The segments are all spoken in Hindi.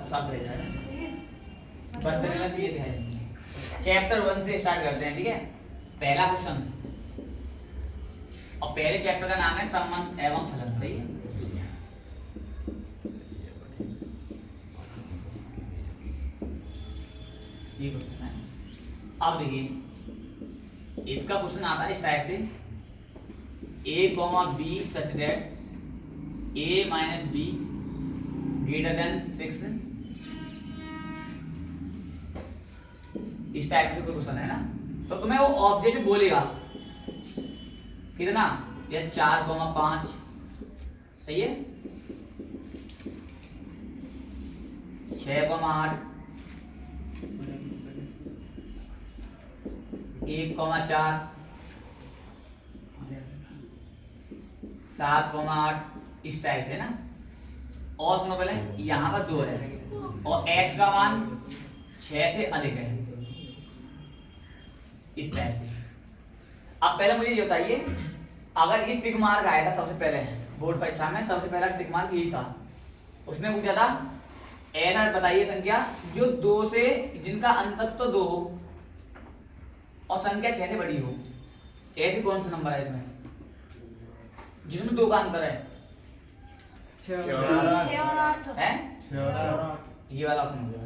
सब रह जाएगा, बच्चे ने तो ये है। चैप्टर 1 से स्टार्ट करते हैं, ठीक है। पहला क्वेश्चन, और पहले चैप्टर का नाम है संबंध एवं फलन, सही है। ये क्वेश्चन है। अब देखिए इसका क्वेश्चन आता है इस टाइप से, a, b such that a minus b greater than 6, इस टाइप से कोई क्वेश्चन है ना। तो तुम्हें वो ऑब्जेक्ट बोलेगा कितना, या 4, 5, सही है, 6, 8, 1, 4, 7, 8, इस टाइप से ना। और सुनो पहले, यहाँ पर 2 है और x का मान 6 से अधिक है, इस टाइप से। अब पहले मुझे ये बताइए, अगर ये टिक मार्क आया था सबसे पहले बोर्ड परीक्षा में, सबसे पहला टिक मार्क यही था। उसने पूछा था ऐसा बताइए संख्या जो 2 से, जिनका अंतर तो 2 हो और संख्या 6 से बड़ी हो। ऐसी कौन सा नंबर है इसमें जिसमें 2 का अंतर है? 6 और 8 है, ये वाला ऑप्शन हो गया।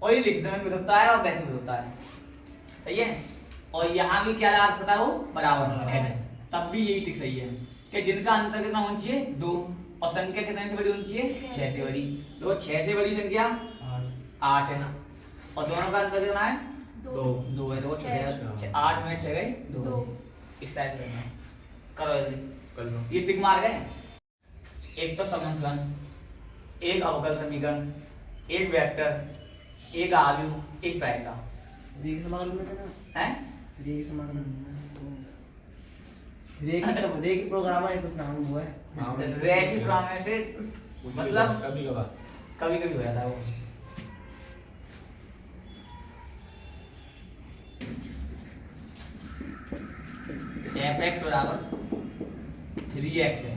और ये लिखते में भी हो सकता है और वैसे भी होता है, सही है। और यहाँ भी क्या लगा सकता है, वो बराबर ऐसे, तब भी यही टिक सही है कि जिनका अंतर कितना होना चाहिए, 2, और संख्या कितने से बड़ी होनी चाहिए, 6 से बड़ी। तो 6 से बड़ी संख्या 8 है, और दोनों का अंतर कितना है, 2 है। तो 8 में 6 गए 2, इस टाइप से करना है। करो जल्दी, ये टिक मार्क है। एक तो समंथन, एक अवकल समीकरण, एक वेक्टर, एक आव्यूह, एक प्रायिकता है। रेखी प्रोग्राम है कुछ नाम हुआ है, रेखी प्रोग्राम में से मतलब कभी कभी हो जाता है वो। f(x) बराबर 3x है,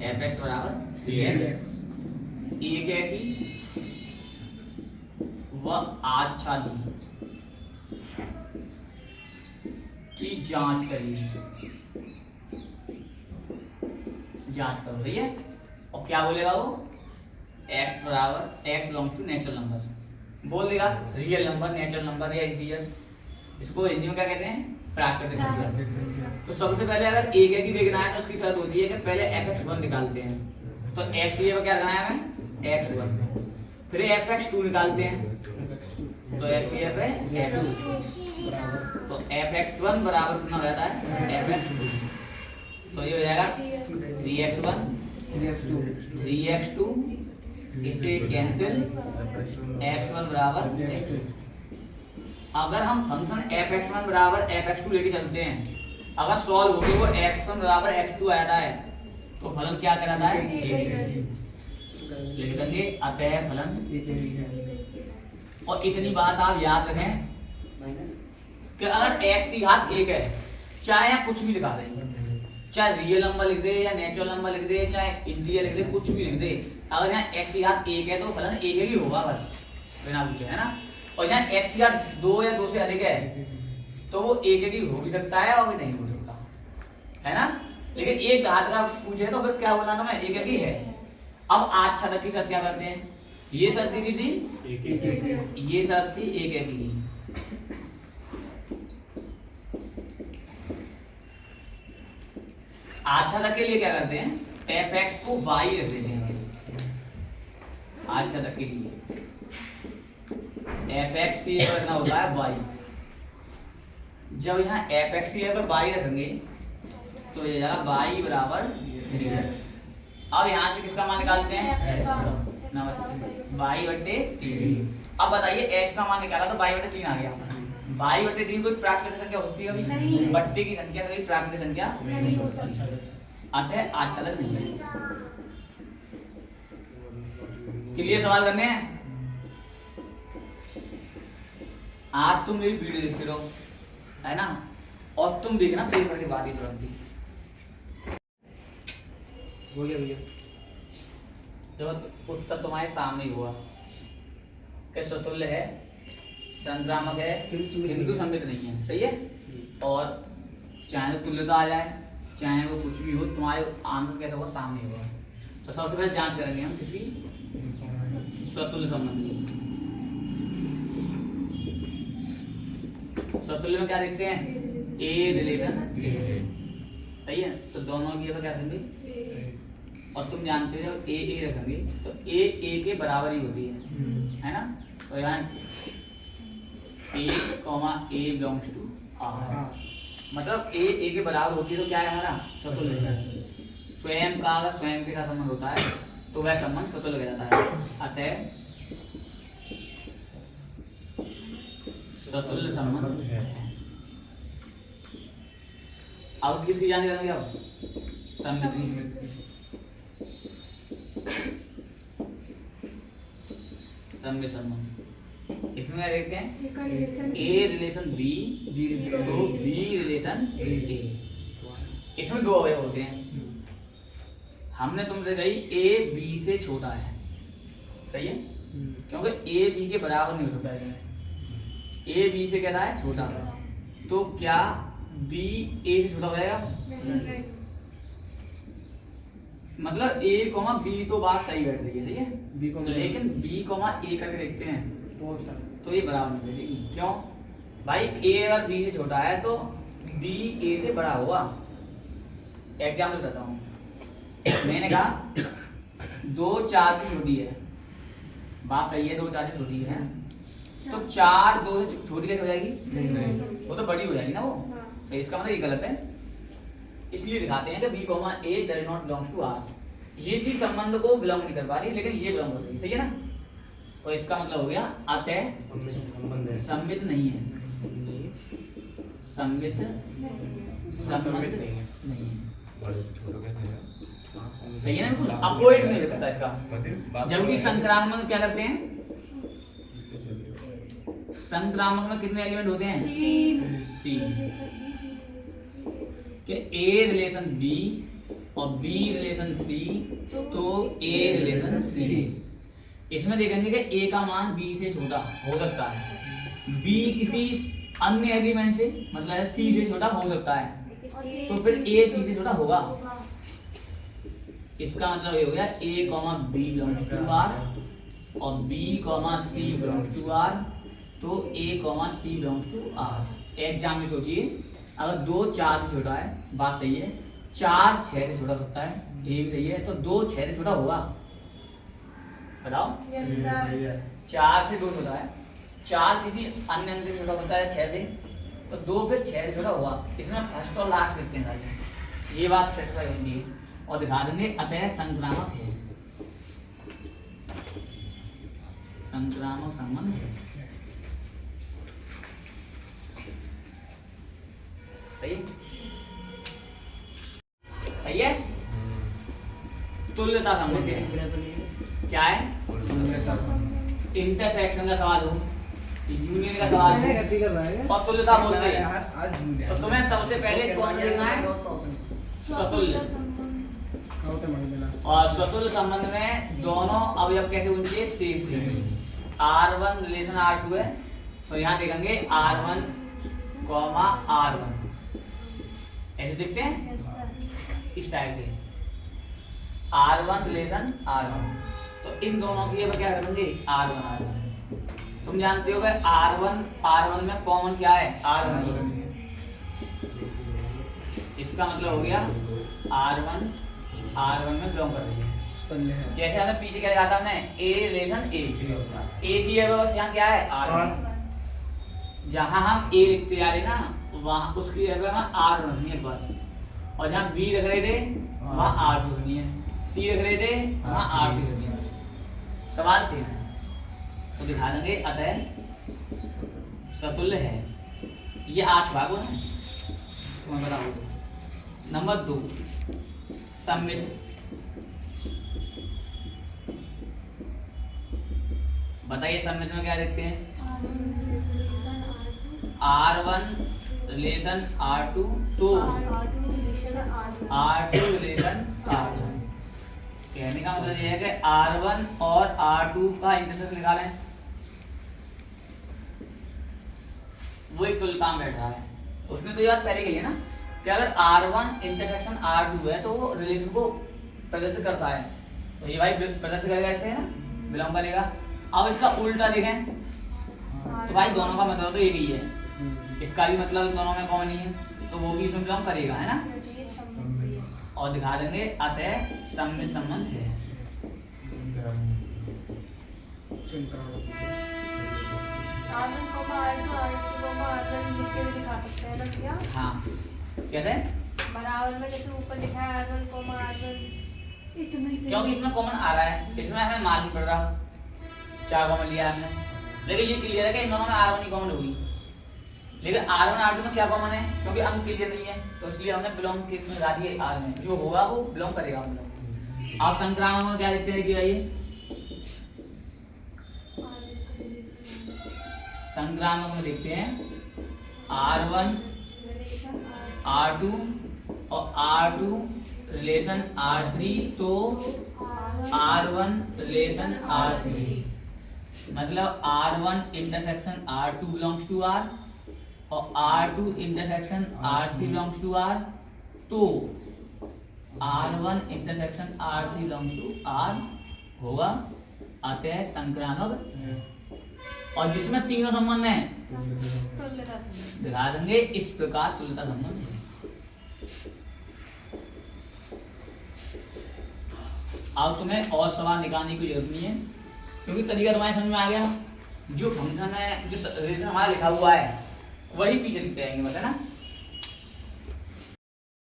f(x) बराबर 3x। एक है कि वह आच्छादन की जांच करिए, जांच करो, सही है। और क्या बोलेगा वो, x बराबर, x belongs to natural number, बोल देगा रियल नंबर, नेचुरल नंबर या इंटीजर। इसको हिंदी में क्या कहते हैं, प्राकृतिक संख्या। तो सबसे पहले अगर एक एक ही देखना है तो उसकी शर्त होती है कि पहले fx1 निकालते हैं। तो x ये क्या करना है हमें, x1, फिर fx2 निकालते हैं, तो x ये पे x2, तो fx1 बराबर कितना हो जाता है, fx2। तो ये हो जाएगा 3x1 3x2, इससे कैंसिल, x1 बराबर x2। अगर हम फंक्शन fx1 बराबर fx2 लेके चलते हैं, अगर सॉल्व होके वो x1 बराबर x2 आता है तो फलन क्या कहलाता है, लिख देंगे अतः फलन। और इतनी बात आप याद रखें कि अगर x की घात 1 है, चाहे आप कुछ भी लिखा दें, चाहे रियल नंबर लिख दे या नेचुरल नंबर लिख दे, चाहे इंटीजर लिख दे, कुछ भी लिख दे, अगर यहाँ x की घात 1 है तो फलन 1 ही होगा बस, बिना पूछे, है ना। और जहाँ x की घात 2 या 2 से अधिक है तो वो 1 ही हो भी सकता है और भी नहीं हो सकता, है ना। लेकिन एक घात का पूछे तो फिर क्या बोलना, तो मैं 1 ही है। अब आच्छादक की शर्त क्या करते हैं, ये शर्त थी, ये शर्त थी 1 की। आच्छादक के लिए क्या करते हैं, fx को y रख देते हैं। आच्छादक के लिए fx की रखना होता है y। जब यहाँ fx की जगह y रखेंगे तो ये जाएगा y बराबर 3x। अब यहाँ से किसका मान निकालते हैं, नमस्ते, y/3। अब बताइए x का मान निकाला तो y/3 आ गया। y/3 कोई प्राकृतिक संख्या हो सकती है कभी, बट्टे की संख्या कोई प्राकृतिक संख्या नहीं हो सकती, अतः आच्छादक नहीं है। क्लियर सवाल करने हैं? आज तुम मेरी वीडियो देखते रहो, है ना, और तुम देखना पेपर के बाद ही तुरंत ही। बोलिए भैया। देखो उत्तर तुम्हारे सामने ही हुआ कि स्वतुल्य है, संक्रामक है, किंतु सममित नहीं है। सही है। और चाहे तो तुल्यता आ जाए, चाहे वो कुछ भी हो, तुम्हारे आंसर कैसा होगा, सामने होगा। तो सबसे पहले जांच करेंगे हम किसकी, स्वतुल्य संबंध की। स्वतुल्य में क्या देखते हैं, ए रिलेशन ए। सही है। तो दोनों की क्या देंगे, और तुम जानते हो ए रखेंगे तो ए के बराबर ही होती है ना। तो यहाँ ए बिलोंग्स टू आर, मतलब ए के बराबर होती है तो क्या है हमारा, स्वतुल्य है। स्वयं का अगर स्वयं के साथ संबंध होता है तो वह संबंध स्वतुल्य कहलाता है। अतः स्वतुल्य संबंध है। अब किसकी जांच करेंगे, अब सममित की। सममित संबंध इसमें क्या देखते हैं, ए रिलेशन बी, तो बी रिलेशन ए। इसमें दो अवयव होते हैं। हमने तुमसे कही ए बी से छोटा है, सही है, क्योंकि ए बी के बराबर नहीं हो सकता है। ए बी से क्या है, छोटा। तो क्या बी ए से छोटा हो जाएगा, मतलब ए कोमा बी तो बात सही बैठ रही है, सही है, लेकिन बी कोमा ए करके देखते हैं तो ये बराबर नहीं बैठेगी। क्यों भाई, ए अगर बी से छोटा है तो बी ए से बड़ा होगा। एग्जाम्पल देता हूँ, मैंने कहा 2 4 से छोटी है, बात सही है, 2 4 से छोटी है, तो 4 2 से छोटी कैसे हो जाएगी, वो तो बड़ी हो जाएगी ना वो। तो इसका मतलब ये गलत है, इसलिए दिखाते हैं कि B comma A does not belongs to R. ये चीज संबंध को बिलोंग नहीं कर पा रही, लेकिन ये बिलोंग कर रही है, सही है ना। तो इसका मतलब हो गया अतः सममित नहीं है, सममित संबंध नहीं है। सही है ना, बिल्कुल अपोजिट नहीं हो सकता इसका। जबकि संक्रामक में क्या करते हैं, संक्रामक में कितने एलिमेंट होते हैं, 3। कि ए रिलेशन बी और बी रिलेशन सी, तो ए रिलेशन सी। इसमें देखेंगे कि ए का मान बी से छोटा हो सकता है, बी किसी अन्य एलिमेंट से, मतलब सी से छोटा हो सकता है, तो फिर ए सी से छोटा होगा। इसका मतलब ये हो गया A comma B belongs to R और B comma C belongs to R, तो A comma C belongs to R. Exam में सोचिए, अगर 2 4 से छोटा है, बात सही है, 4 6 से छोटा सकता है, ये भी सही है, तो 2 6 से छोटा होगा, बताओ। 4 से 2 छोटा है, 4 किसी अन्य अंक से छोटा होता है 6 से, तो 2 फिर 6 से छोटा होगा। इसमें फर्स्ट और लास्ट लिखते हैं सारे, ये बात सेटिस्फाई होती है और दिखा देंगे अतः संक्रामक है, संक्रामक संबंध है। सही सही है। तुल्यता संबंध है, क्या है, इंटरसेक्शन का सवाल हो, यूनियन का सवाल है और तुल्यता बोलते हैं, तो तुम्हें सबसे पहले कौन देखना है, स्वतुल्य। और स्वतुल्य संबंध में दोनों अवयव कैसे होने चाहिए, same same. R1 relation R2 है, तो यहाँ देखेंगे R1 कॉमा R1, ऐसे देखते हैं इस टाइप से, R1 रिलेशन R1, तो इन दोनों की अब क्या करेंगे, R1 तुम जानते हो R1 में कॉमन क्या है, R1 ही है। इसका मतलब हो गया R1 में बिलोंग कर रही है। जैसे हमने पीछे क्या लिखा था, हमने A रिलेशन A की बस यहाँ क्या है, R1। जहाँ हम A लिखते जा रहे ना, वहाँ उसकी जगह हम R रखनी है बस, और जहाँ B रख रहे थे वहाँ R रखनी है, C रख रहे थे वहाँ R रखनी है, सवाल सेम है। तो दिखा देंगे अतः स्वतुल्य है। ये 8 भाग है, तुम्हें बताओ। नंबर 2 सममित। बताइए सममित में क्या देखते हैं, R1 रिलेशन R2 तो R2 रिलेशन R1। कहने का मतलब ये है कि R1 और R2 का इंटरसेक्शन निकालें, वो एक तुल्यता में बैठ रहा है। उसने तो ये बात पहले कही है ना कि अगर R1 इंटरसेक्शन R2 है तो वो रिलेशन को प्रदर्शित करता है, तो ये भाई प्रदर्शित करेगा, ऐसे है ना, बिलोंग करेगा। अब इसका उल्टा देखें तो भाई दोनों का मतलब तो एक ही है, इसका भी मतलब दोनों में कॉमन ही है, तो वो भी इसमें बिलोंग करेगा, है ना। और दिखा देंगे अतः सममित संबंध है। R1, R2, R2, R1 लिख के भी दिखा सकते हैं ना भैया। हाँ कैसे? बराबर में जैसे ऊपर लिखा है R1, R1 इतना ही सही। क्योंकि इसमें कॉमन आ रहा है, इसमें हमें मालूम पड़ रहा क्या कॉमन लिया है हमने, लेकिन ये क्लियर है कि इन दोनों में R1 ही कॉमन होगी, लेकिन R1 R2 में क्या कॉमन है, क्योंकि अंक क्लियर नहीं है, तो इसलिए हमने बिलोंग के इसमें लगा दिए R में, जो होगा वो बिलोंग करेगा मतलब। आप संक्रामक में क्या देखते हैं कि भाई संक्रामक में देखते हैं R1 R2 और R2 रिलेशन R3, तो R1 रिलेशन R3, मतलब R1 intersection R2 belongs to R और R2 intersection R3 belongs to R, तो R1 intersection R3 belongs to R होगा, अतः संक्रामक। और जिसमें तीनों संबंध हैं तुल्यता संबंध दिखा देंगे इस प्रकार तुल्यता संबंध है। अब तुम्हें और सवाल निकालने की जरूरत नहीं है, क्योंकि तरीका तुम्हारे समझ में आ गया। जो फंक्शन है, जो रिलेशन हमारा लिखा हुआ है वही पीछे लिखते जाएंगे, बस, है ना।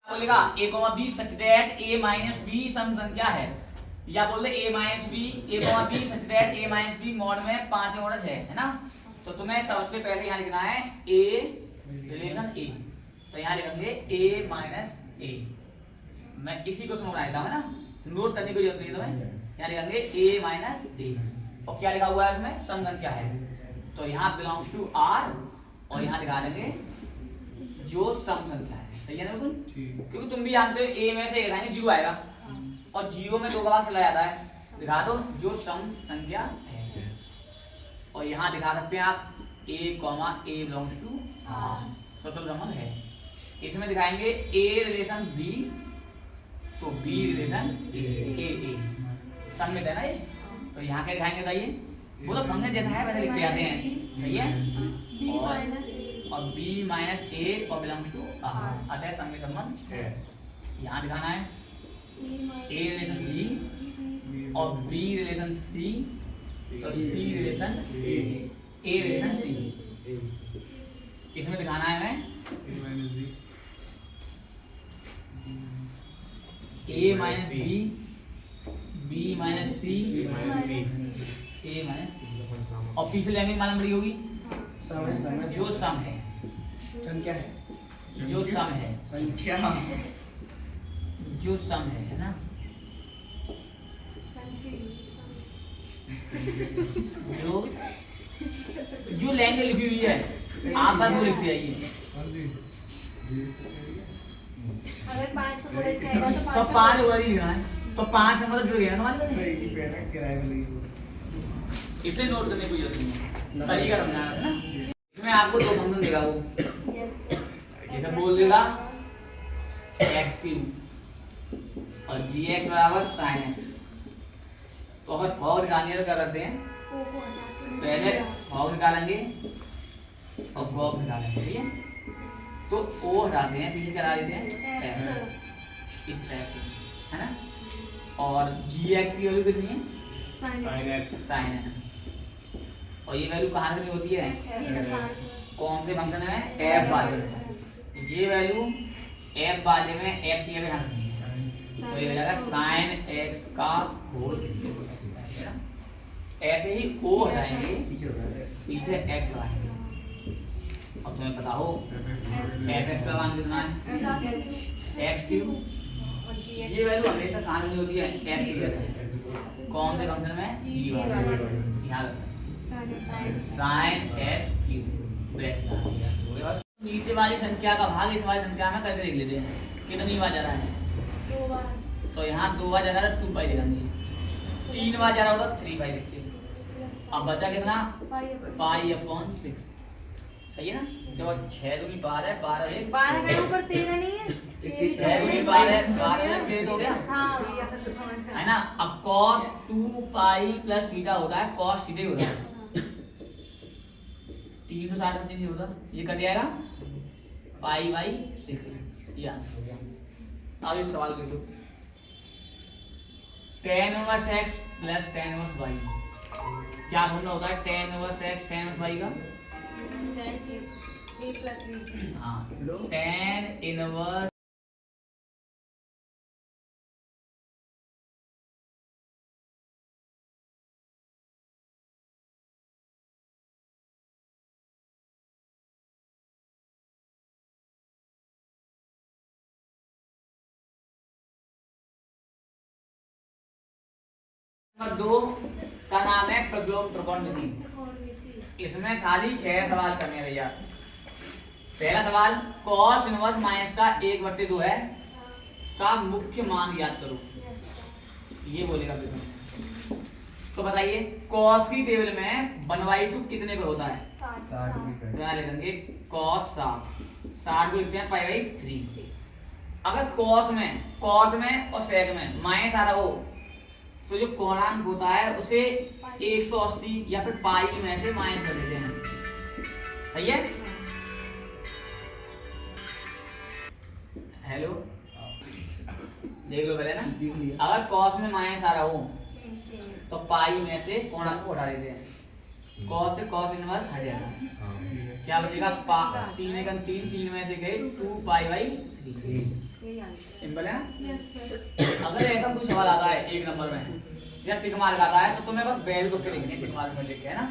बोलेगा a, b such that a minus b सम संख्या है, या बोल दे a minus b such that a minus b mod में 5 मॉड है ना। तो तुम्हें सबसे पहले यहाँ लिखना है a रिलेशन a, तो यहाँ लिखेंगे a माइनस a। मैं इसी को समझ बनाया था, है ना, नोट करने की जरूरत नहीं है तुम्हें। यहाँ लिखेंगे a माइनस a, और क्या लिखा हुआ है उसमें, सम संख्या है, तो यहाँ बिलोंग्स टू R, और यहाँ दिखा देंगे जो सम संख्या है। सही है ना बिल्कुल, क्योंकि तुम भी जानते हो a में से a घटाएंगे 0 आएगा, और 0 में 2 का भाग चला जाता है, दिखा दो जो सम संख्या है। और यहाँ दिखा सकते हैं आप a, a belongs to R, स्वतंत्र संबंध है। इसमें दिखाएंगे a रिलेशन b, तो b रिलेशन a सम्मित है ना ये, तो यहाँ क्या दिखाएंगे बताइए, वो तो फंक्शन जैसा है वैसे लिखते जाते हैं। सही है, और b माइनस a और बिलोंग्स टू R, अतः सम्मित संबंध है। यहाँ दिखाना है a रिलेशन b और b रिलेशन c, तो c relation a relation c। इसमें दिखाना है हमें a minus b minus c, a minus c, और पिछले लैंग्वेज मालूम पड़ी होगी, जो सम है, संख्या है, जो सम है, संख्या जो सम है ना, जो लैंग्वेज लिखी हुई है आप बस वो लिखते आइए। अगर 5 को बोले जाएगा तो 5 तो 5 होगा ही लिखना है, तो 5 का मतलब जुड़ गया ना तुम्हारे इसे नोट करने की जरूरत नहीं है, तरीका समझाना है ना। इसमें आपको दो फंक्शन देगा वो, जैसे बोल देगा x³ और gx बराबर sin x। तो अगर फॉर्म निकालनी है तो क्या करते हैं, पहले फॉर्म निकालेंगे और फॉर्म निकालेंगे, ठीक है। तो ओ हटाते हैं, पीछे क्या देते हैं x, इस टाइप से, है ना। और gx की वैल्यू कितनी है, sin x, और ये वैल्यू कहाँ रखनी होती है, कौन से फंक्शन में, f वाले में। ये वैल्यू f वाले में x ये भी रखनी है, तो ये हो जाएगा sin x का होल। ऐसे ही o हटाएंगे, पीछे x लगाएंगे। अब तुम्हें पता हो fx का मान कितना है, x³। ये वैल्यू हमेशा कहाँ रखनी होती है, x की वैल्यू, कौन से फंक्शन में, g वाले, यहाँ sin x³ ब्रैकेट। नीचे वाली संख्या का भाग इस वाली संख्या में करके देख लेते हैं कितनी बार जा रहा है। तो यहाँ 2 बार जाना था 2 पाई लिखेंगे, 3 बार जाना होता 3 पाई लिखते। अब बचा कितना, पाई अपॉन 6। सही है ना। तो 6 दूनी 12 है, 12 एक 12 के ऊपर 13 नहीं है, 6 दूनी 12 12 13 हो गया हाँ भैया तो है ना। अब cos 2 पाई प्लस थीटा होता है, cos सीधे होता है 360 में चेंज होता, ये कट जाएगा पाई बाई 6, ये आंसर हो गया। अब इस सवाल को लो, tan inverse x plus tan inverse y, क्या ढूंढना होता है tan inverse x tan inverse y का। a plus b। हाँ, tan इनवर्स नंबर 2 का नाम है प्रगलोभ त्रिकोणमिति। इसमें खाली 6 सवाल करने हैं भैया। पहला सवाल, cos इनवर्स माइनस का 1/2 है का मुख्य मान याद करो, ये बोलेगा बेटा। तो बताइए cos की टेबल में 1/2 कितने पे होता है, 60। तो यहाँ लिखेंगे cos 60 को लिखते हैं पाई बाई 3। अगर cos में, cot में और sec में माइनस आ रहा हो तो जो कोणांक होता है उसे 180 या फिर पाई में से माइनस कर देते हैं। सही है। हेलो, देख लो पहले ना, अगर cos में माइनस आ रहा हो तो पाई में से कोणांक को उठा देते हैं, cos से cos इनवर्स हट जाएगा, क्या बचेगा 3 एकम 3, 3 में से गए 2 पाई बाई 3। सिंपल है ना। अगर ऐसा कोई सवाल आता है 1 नंबर में या टिक मार्क आता है तो तुम्हें बस वैल्यू को लिखनी है, टिक मार्क में लिख के, है ना।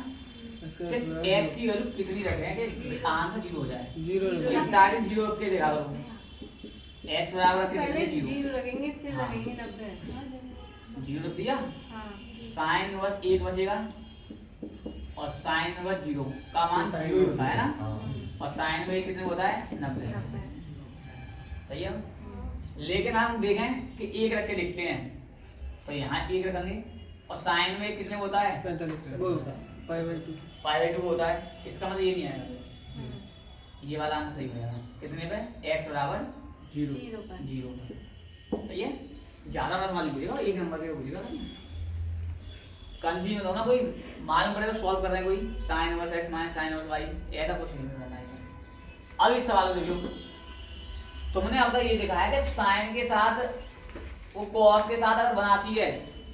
x की वैल्यू कितनी रखें कि आंसर 0 हो जाए, 0 स्टार्टिंग 0 के देखा करो, x बराबर पहले कितने 0 0 रखेंगे फिर हाँ। रखेंगे 90। 0 रख दिया, हाँ साइन इनवर्स 1 बचेगा और साइन इनवर्स 0 का मान 0 ही होता है ना, और साइन में कितने होता है 90। सही है। लेकिन हम देखें कि 1 रख के देखते हैं, तो यहाँ 1 रखेंगे और साइन में कितने होता है 45 पाई बाई 2 होता है, इसका मतलब ये नहीं आएगा, ये वाला आंसर सही हो जाएगा। कितने पे, x बराबर 0 पर। सही है। ज्यादा रस वाली पूछेगा, 1 नंबर के पूछेगा, कंफ्यूज मत होना, कोई मालूम पड़ेगा सॉल्व कर रहे हैं कोई sine inverse x minus sine inverse y, ऐसा कुछ नहीं करना है इसमें। अब इस सवाल को देखो, तुमने अब तक ये देखा है कि साइन के साथ वो cos के साथ अगर बनाती है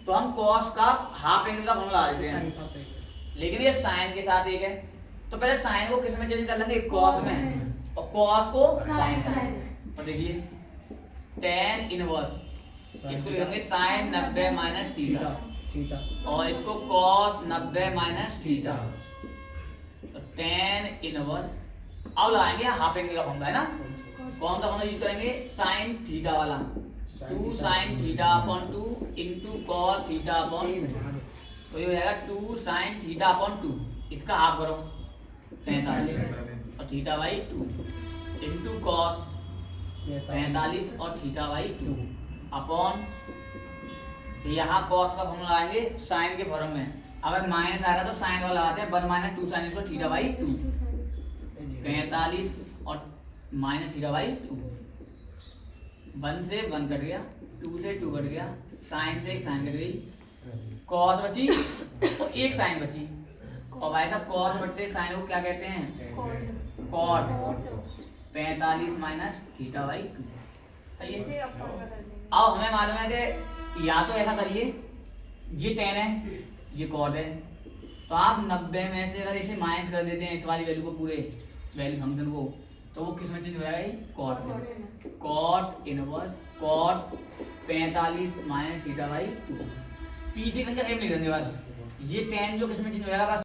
तो हम cos का हाफ एंगल का फॉर्मूला लगा देते हैं, लेकिन ये साइन के साथ एक है तो पहले साइन को किस में चेंज कर लेंगे, cos में, और cos को साइन में। तो देखिए tan इनवर्स, इसको लिखेंगे sin 90 माइनस थीटा और इसको cos 90 माइनस थीटा, तो tan इनवर्स। अब लगाएंगे हाफ एंगल का फॉर्मूला, है ना। कौन सा फॉर्मूला यूज करेंगे, sin थीटा वाला, 2 sin theta upon 2 into cos theta upon, तो ये हो जाएगा 2 sin थीटा अपॉन 2, इसका हाफ करो 45 और थीटा बाई 2 इंटू cos 45 और थीटा बाई 2 अपॉन, यहाँ cos का फॉर्मूला लगाएंगे sin के फॉर्म में, अगर माइनस आ रहा तो sin वाला लगाते हैं 1 माइनस 2 sin इसको थीटा बाई 2, 45 और माइनस थीटा बाई 2, 1 से 1 कट गया, 2 से 2 कट गया, साइन से एक साइन कट गई, कॉस बची और एक साइन बची, और भाई साहब कॉस बट्टे साइन को क्या कहते हैं, कॉट। 45 minus theta by 2। सही है। अब हमें मालूम है कि या तो ऐसा करिए, ये tan है ये कॉट है, तो आप 90 में से अगर इसे माइनस कर देते हैं इस वाली वैल्यू को, पूरे वैल्यू फंक्शन को, तो वो किस में चेंज हो जाएगा, कॉट में। Cot inverse cot 45 minus theta by 2, पीछे का लिख देंगे बस, ये tan जो किस में चेंज हो जाएगा बस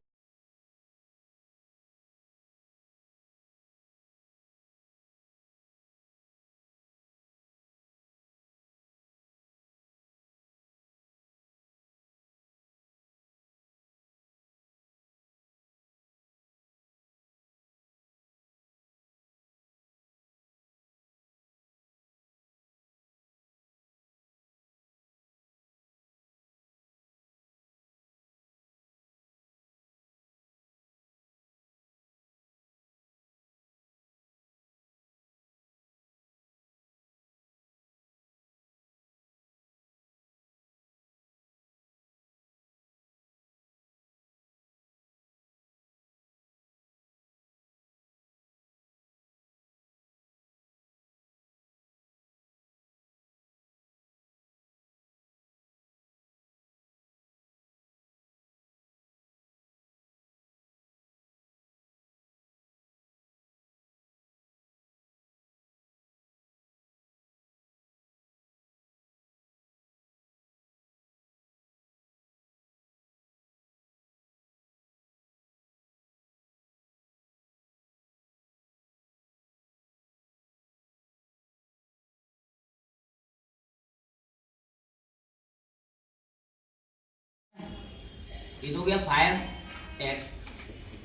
ये तो हो गया 5x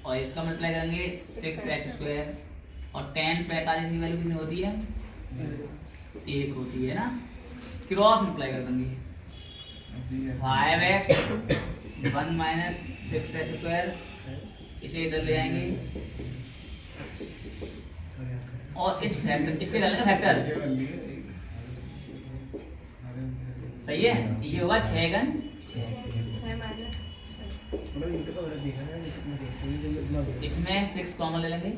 और इसका मल्टीप्लाई करेंगे 6x² और tan 45 की वैल्यू कितनी होती है 1 होती है ना। क्रॉस मल्टीप्लाई कर देंगे 5x 1 माइनस 6x², इसे इधर ले आएंगे और इस फैक्टर इसके डालेंगे फैक्टर, सही है। ये होगा 6 गुण 6 माइनस इसमें 6 कॉमन ले लेंगे